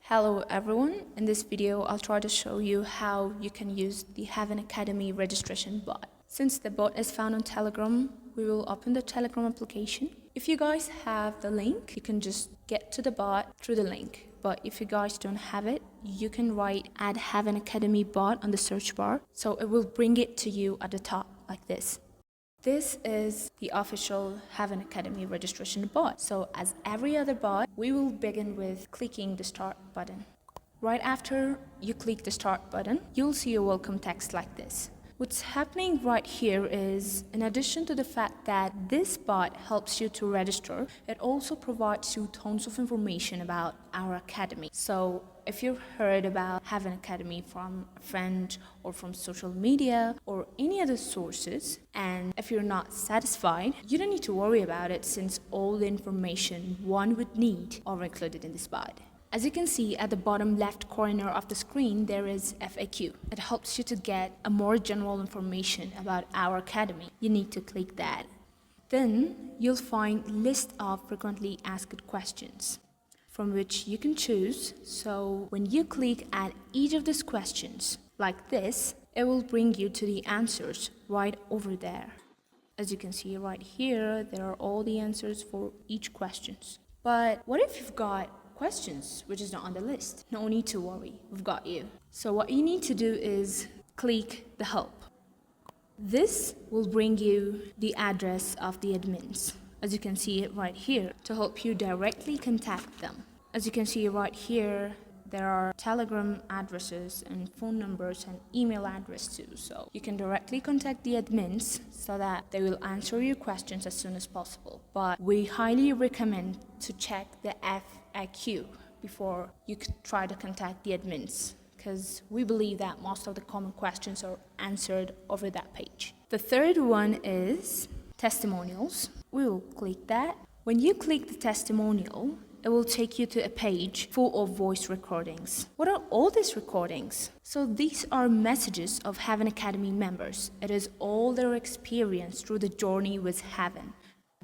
Hello everyone, in this video I'll try to show you how you can use the Havan Academy registration bot. Since the bot is found on Telegram, we will open the Telegram application. If you guys have the link, you can just get to the bot through the link. But if you guys don't have it, you can write add Havan Academy bot on the search bar. So it will bring it to you at the top like this. This is the official Havan Academy registration bot. So as every other bot, we will begin with clicking the start button. Right after you click the start button, you'll see a welcome text like this. What's happening right here is, in addition to the fact that this bot helps you to register, it also provides you tons of information about our academy. So if you've heard about Havan Academy from a friend or from social media or any other sources, and if you're not satisfied, you don't need to worry about it since all the information one would need are included in this bot. As you can see at the bottom left corner of the screen, there is FAQ. It helps you to get a more general information about our academy. You need to click that. Then you'll find list of frequently asked questions from which you can choose. So when you click at each of these questions like this, it will bring you to the answers right over there. As you can see right here, there are all the answers for each questions. But what if you've got questions which is not on the list? No need to worry, we've got you. So what you need to do is click the help. This will bring you the address of the admins. As you can see it right here, to help you directly contact them. As you can see right here, there are Telegram addresses and phone numbers and email address too. So you can directly contact the admins so that they will answer your questions as soon as possible. But we highly recommend to check the FAQ before you try to contact the admins, because we believe that most of the common questions are answered over that page. The third one is testimonials. We will click that. When you click the testimonial, it will take you to a page full of voice recordings. What are all these recordings? So these are messages of Havan Academy members. It is all their experience through the journey with Havan.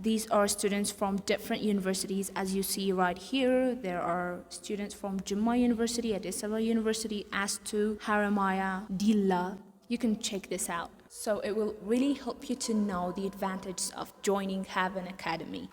These are students from different universities. As you see right here, there are students from Jumma University, Addis Ababa University, ASTU, Haramaya, Dilla. You can check this out. So it will really help you to know the advantages of joining Havan Academy.